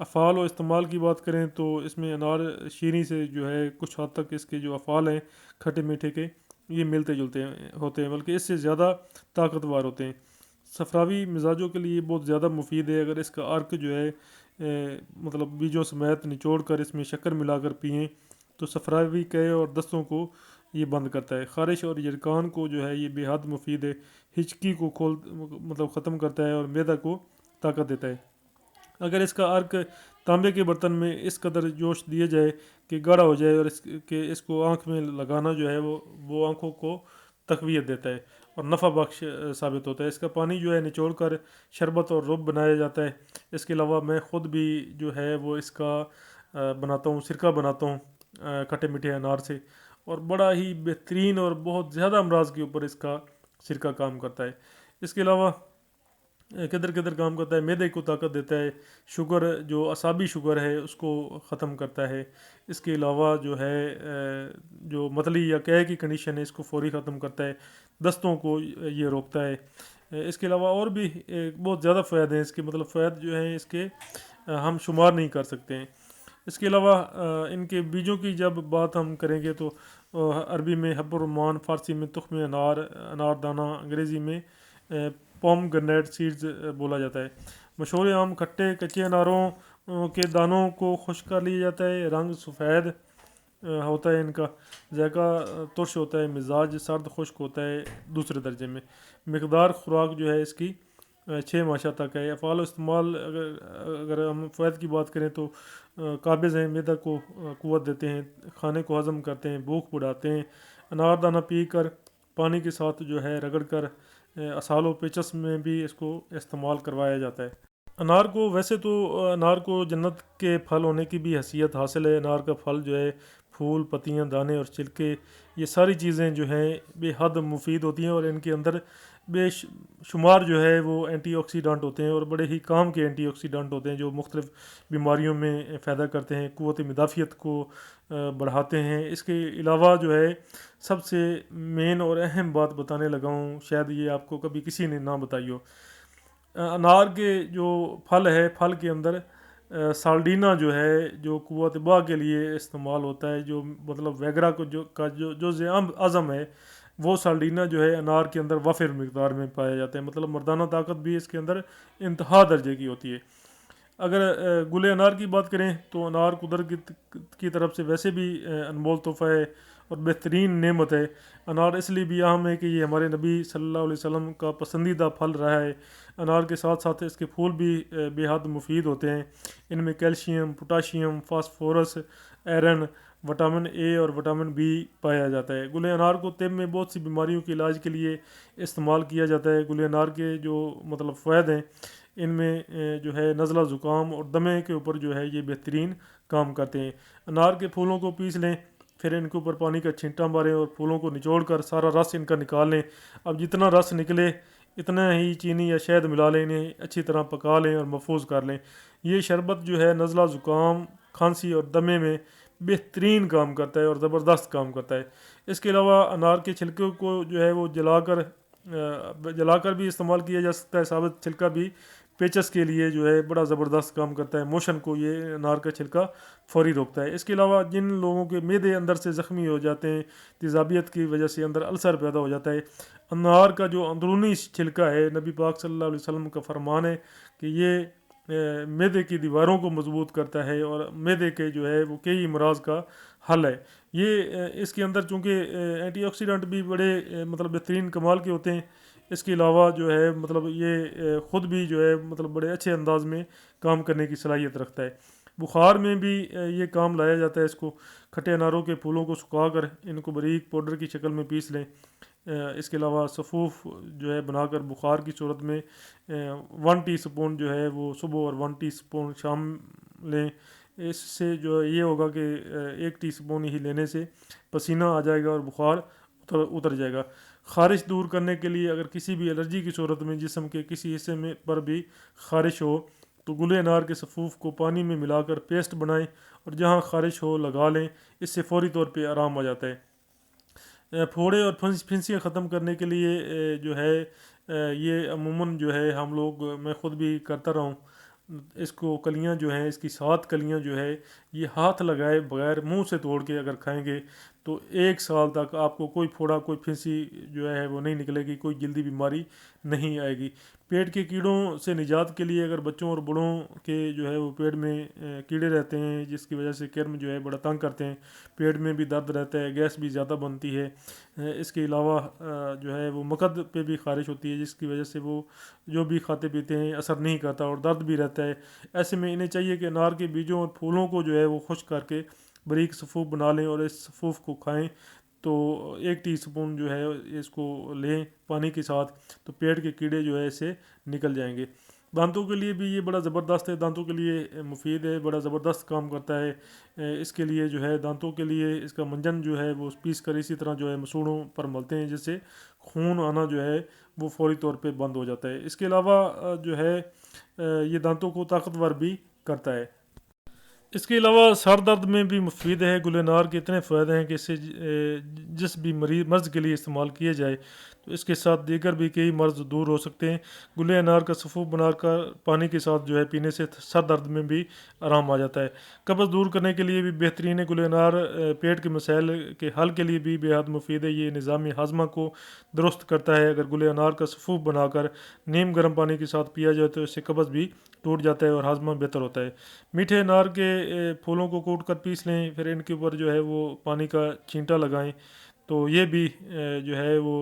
افعال و استعمال کی بات کریں تو اس میں انار شیریں سے جو ہے کچھ حد تک اس کے جو افعال ہیں کھٹے میٹھے کے یہ ملتے جلتے ہوتے ہیں، بلکہ اس سے زیادہ طاقتور ہوتے ہیں۔ صفراوی مزاجوں کے لیے بہت زیادہ مفید ہے، اگر اس کا عرق جو ہے مطلب بیجوں سمیت نچوڑ کر اس میں شکر ملا کر پئیں تو صفراوی قے اور دستوں کو یہ بند کرتا ہے۔ خارش اور یرکان کو جو ہے یہ بے حد مفید ہے، ہچکی کو مطلب ختم کرتا ہے اور معدہ کو طاقت دیتا ہے۔ اگر اس کا عرق تانبے کے برتن میں اس قدر جوش دیے جائے کہ گاڑھا ہو جائے اور اس کو آنکھ میں لگانا جو ہے وہ آنکھوں کو تقویت دیتا ہے اور نفع بخش ثابت ہوتا ہے۔ اس کا پانی جو ہے نچوڑ کر شربت اور رب بنایا جاتا ہے۔ اس کے علاوہ میں خود بھی جو ہے وہ اس کا بناتا ہوں، سرکہ بناتا ہوں کھٹے میٹھے انار سے، اور بڑا ہی بہترین اور بہت زیادہ امراض کے اوپر اس کا سرکہ کام کرتا ہے۔ اس کے علاوہ کدھر کام کرتا ہے، معدے کو طاقت دیتا ہے، شوگر جو اعصابی شوگر ہے اس کو ختم کرتا ہے۔ اس کے علاوہ جو ہے جو متلی یا قے کی کنڈیشن ہے اس کو فوری ختم کرتا ہے، دستوں کو یہ روکتا ہے۔ اس کے علاوہ اور بھی بہت زیادہ فوائد ہیں اس کے، مطلب فوائد جو ہیں اس کے ہم شمار نہیں کر سکتے ہیں۔ اس کے علاوہ ان کے بیجوں کی جب بات ہم کریں گے تو عربی میں حب الرمان، فارسی میں تخم انار، انار دانہ، انگریزی میں پوم گرنیٹ سیڈز بولا جاتا ہے۔ مشہور عام کھٹے کچے اناروں کے دانوں کو خشک کر لیا جاتا ہے، رنگ سفید ہوتا ہے، ان کا ذائقہ ترش ہوتا ہے، مزاج سرد خشک ہوتا ہے دوسرے درجے میں۔ مقدار خوراک جو ہے اس کی 6 ماشا تک ہے۔ افعال و استعمال اگر ہم فوائد کی بات کریں تو قابض ہیں، معدہ کو قوت دیتے ہیں، کھانے کو ہضم کرتے ہیں، بھوک بڑھاتے ہیں۔ انار دانہ پی کر پانی کے ساتھ جو ہے رگڑ کر اسال و پیچس میں بھی اس کو استعمال کروایا جاتا ہے۔ انار کو ویسے تو انار کو جنت کے پھل ہونے کی بھی حیثیت حاصل ہے۔ انار کا پھل جو ہے پھول، پتیاں، دانے اور چھلکے، یہ ساری چیزیں جو ہیں بے حد مفید ہوتی ہیں اور ان کے اندر بے شمار جو ہے وہ اینٹی آکسیڈنٹ ہوتے ہیں اور بڑے ہی کام کے اینٹی آکسیڈنٹ ہوتے ہیں جو مختلف بیماریوں میں فائدہ کرتے ہیں، قوت مدافعت کو بڑھاتے ہیں۔ اس کے علاوہ جو ہے سب سے مین اور اہم بات بتانے لگا ہوں، شاید یہ آپ کو کبھی کسی نے نہ بتائی ہو۔ انار کے جو پھل ہے، پھل کے اندر سالڈینا جو ہے جو قوت باہ کے لیے استعمال ہوتا ہے، جو مطلب ویگرا کو جو جزء اعظم ہے، وہ سالڈینا جو ہے انار کے اندر وافر مقدار میں پایا جاتا ہے، مطلب مردانہ طاقت بھی اس کے اندر انتہا درجے کی ہوتی ہے۔ اگر گل انار کی بات کریں تو انار قدرت کی طرف سے ویسے بھی انمول تحفہ ہے اور بہترین نعمت ہے۔ انار اس لیے بھی اہم ہے کہ یہ ہمارے نبی صلی اللہ علیہ وسلم کا پسندیدہ پھل رہا ہے۔ انار کے ساتھ ساتھ اس کے پھول بھی بے حد مفید ہوتے ہیں، ان میں calcium, potassium, phosphorus, iron, vitamin A اور وٹامن بی پایا جاتا ہے۔ گل انار کو طب میں بہت سی بیماریوں کے علاج کے لیے استعمال کیا جاتا ہے۔ گل انار کے جو مطلب فوائد ہیں ان میں جو ہے نزلہ زکام اور دمے کے اوپر جو ہے یہ بہترین کام کرتے ہیں۔ انار کے پھولوں کو پیس لیں، پھر ان کے اوپر پانی کا چھینٹا ماریں اور پھولوں کو نچوڑ کر سارا رس ان کا نکال لیں۔ اب جتنا رس نکلے اتنا ہی چینی یا شہد ملا لیں، انہیں اچھی طرح پکا لیں اور محفوظ کر لیں۔ یہ شربت جو ہے نزلہ زکام، کھانسی اور دمے میں بہترین کام کرتا ہے اور زبردست کام کرتا ہے۔ اس کے علاوہ انار کے چھلکے کو جو ہے وہ جلا کر بھی استعمال کیا جا سکتا ہے، ثابت چھلکا بھی پیچس کے لیے جو ہے بڑا زبردست کام کرتا ہے، موشن کو یہ انار کا چھلکا فوری روکتا ہے۔ اس کے علاوہ جن لوگوں کے معدے اندر سے زخمی ہو جاتے ہیں، تیزابیت کی وجہ سے اندر السر پیدا ہو جاتا ہے، انار کا جو اندرونی چھلکا ہے، نبی پاک صلی اللہ علیہ وسلم کا فرمان ہے کہ یہ معدے کی دیواروں کو مضبوط کرتا ہے اور معدے کے جو ہے وہ کئی امراض کا حل ہے۔ یہ اس کے اندر چونکہ اینٹی آکسیڈنٹ بھی بڑے مطلب بہترین کمال کے ہوتے ہیں، اس کے علاوہ جو ہے مطلب یہ خود بھی جو ہے مطلب بڑے اچھے انداز میں کام کرنے کی صلاحیت رکھتا ہے۔ بخار میں بھی یہ کام لایا جاتا ہے اس کو۔ کھٹے اناروں کے پھولوں کو سکھا کر ان کو باریک پاؤڈر کی شکل میں پیس لیں۔ اس کے علاوہ صفوف جو ہے بنا کر بخار کی صورت میں 1 ٹی سپون جو ہے وہ صبح اور 1 ٹی سپون شام لیں۔ اس سے جو یہ ہوگا کہ 1 ٹی سپون ہی لینے سے پسینہ آ جائے گا اور بخار اتر جائے گا۔ خارش دور کرنے کے لیے اگر کسی بھی الرجی کی صورت میں جسم کے کسی حصے میں پر بھی خارش ہو تو گل انار کے صفوف کو پانی میں ملا کر پیسٹ بنائیں اور جہاں خارش ہو لگا لیں، اس سے فوری طور پہ آرام آ جاتا ہے۔ پھوڑے اور پھنسیاں ختم کرنے کے لیے جو ہے یہ عموماً جو ہے ہم لوگ، میں خود بھی کرتا رہا ہوں، اس کو کلیاں جو ہیں، اس کی 7 کلیاں جو ہے یہ ہاتھ لگائے بغیر منہ سے توڑ کے اگر کھائیں گے تو 1 سال تک آپ کو کوئی پھوڑا، کوئی پھنسی جو ہے وہ نہیں نکلے گی، کوئی جلدی بیماری نہیں آئے گی۔ پیٹ کے کیڑوں سے نجات کے لیے اگر بچوں اور بڑوں کے جو ہے وہ پیٹ میں کیڑے رہتے ہیں جس کی وجہ سے کرم جو ہے بڑا تنگ کرتے ہیں، پیٹ میں بھی درد رہتا ہے، گیس بھی زیادہ بنتی ہے، اس کے علاوہ جو ہے وہ مقد پہ بھی خارش ہوتی ہے جس کی وجہ سے وہ جو بھی کھاتے پیتے ہیں اثر نہیں کرتا اور درد بھی رہتا ہے۔ ایسے میں انہیں چاہیے کہ انار کے بیجوں اور پھولوں کو جو ہے وہ خشک کر کے باریک صفوف بنا لیں اور اس صفوف کو کھائیں تو 1 ٹی اسپون جو ہے اس کو لیں پانی کے ساتھ تو پیٹ کے کیڑے جو ہے اس سے نکل جائیں گے۔ دانتوں کے لیے بھی یہ بڑا زبردست ہے، دانتوں کے لیے مفید ہے، بڑا زبردست کام کرتا ہے۔ اس کے لیے جو ہے دانتوں کے لیے اس کا منجن جو ہے وہ پیس کر اسی طرح جو ہے مسوڑوں پر ملتے ہیں جس سے خون آنا جو ہے وہ فوری طور پہ بند ہو جاتا ہے۔ اس کے علاوہ جو ہے یہ دانتوں کو طاقتور بھی کرتا ہے۔ اس کے علاوہ سر درد میں بھی مفید ہے۔ گل انار کے اتنے فائدے ہیں کہ اس سے جس بھی مرض کے لیے استعمال کیا جائے تو اس کے ساتھ دیگر بھی کئی مرض دور ہو سکتے ہیں۔ گل انار کا صفوف بنا کر پانی کے ساتھ جو ہے پینے سے سر درد میں بھی آرام آ جاتا ہے۔ قبض دور کرنے کے لیے بھی بہترین ہے گل انار، پیٹ کے مسائل کے حل کے لیے بھی بے حد مفید ہے۔ یہ نظام ہاضمہ کو درست کرتا ہے۔ اگر گل انار کا صفوف بنا کر نیم گرم پانی کے ساتھ پیا جائے تو اس سے قبض بھی ٹوٹ جاتا ہے اور ہاضمہ بہتر ہوتا ہے۔ میٹھے انار کے پھولوں کو کوٹ کر پیس لیں، پھر ان کے اوپر جو ہے وہ پانی کا چھینٹا لگائیں تو یہ بھی جو ہے وہ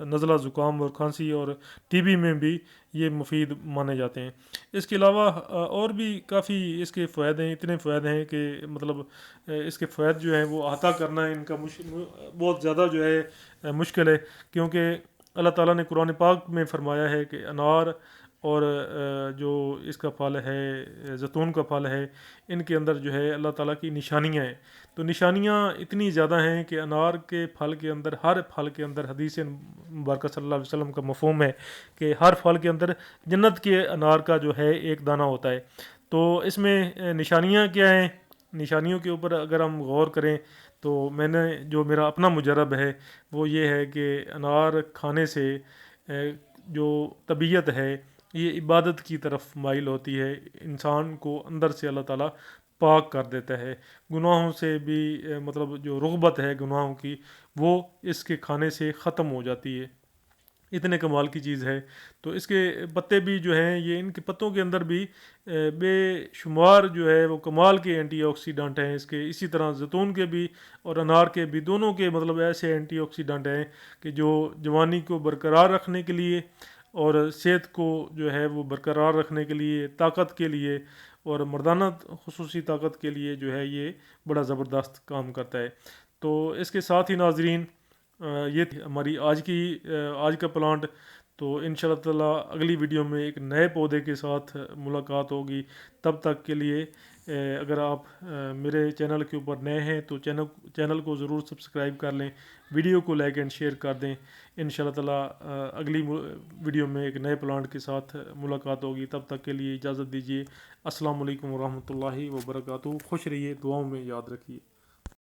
نزلہ زکام اور کھانسی اور ٹی بی میں بھی یہ مفید مانے جاتے ہیں۔ اس کے علاوہ اور بھی کافی اس کے فوائد ہیں، اتنے فوائد ہیں کہ مطلب اس کے فوائد جو ہیں وہ احاطہ کرنا ان کا بہت زیادہ جو ہے مشکل ہے، کیونکہ اللہ تعالیٰ نے قرآن پاک میں فرمایا ہے کہ انار اور جو اس کا پھل ہے زیتون کا پھل ہے ان کے اندر جو ہے اللہ تعالیٰ کی نشانیاں ہیں۔ تو نشانیاں اتنی زیادہ ہیں کہ انار کے پھل کے اندر، ہر پھل کے اندر حدیث مبارکہ صلی اللہ علیہ وسلم کا مفہوم ہے کہ ہر پھل کے اندر جنت کے انار کا جو ہے ایک دانہ ہوتا ہے۔ تو اس میں نشانیاں کیا ہیں؟ نشانیوں کے اوپر اگر ہم غور کریں تو میں نے جو میرا اپنا مجرب ہے وہ یہ ہے کہ انار کھانے سے جو طبیعت ہے یہ عبادت کی طرف مائل ہوتی ہے، انسان کو اندر سے اللہ تعالیٰ پاک کر دیتا ہے، گناہوں سے بھی مطلب جو رغبت ہے گناہوں کی وہ اس کے کھانے سے ختم ہو جاتی ہے۔ اتنے کمال کی چیز ہے۔ تو اس کے پتے بھی جو ہیں یہ ان کے پتوں کے اندر بھی بے شمار جو ہے وہ کمال کے اینٹی آکسیڈنٹ ہیں اس کے، اسی طرح زیتون کے بھی اور انار کے بھی، دونوں کے مطلب ایسے اینٹی آکسیڈنٹ ہیں کہ جو جوانی کو برقرار رکھنے کے لیے اور صحت کو جو ہے وہ برقرار رکھنے کے لیے، طاقت کے لیے اور مردانہ خصوصی طاقت کے لیے جو ہے یہ بڑا زبردست کام کرتا ہے۔ تو اس کے ساتھ ہی ناظرین یہ تھی ہماری آج کا پلانٹ۔ تو انشاءاللہ تعالیٰ اگلی ویڈیو میں ایک نئے پودے کے ساتھ ملاقات ہوگی۔ تب تک کے لیے اگر آپ میرے چینل کے اوپر نئے ہیں تو چینل کو ضرور سبسکرائب کر لیں، ویڈیو کو لائک اینڈ شیئر کر دیں۔ انشاءاللہ تعالیٰ اگلی ویڈیو میں ایک نئے پلانٹ کے ساتھ ملاقات ہوگی۔ تب تک کے لیے اجازت دیجیے۔ السلام علیکم ورحمۃ اللہ وبرکاتہ۔ خوش رہیے، دعاؤں میں یاد رکھیے۔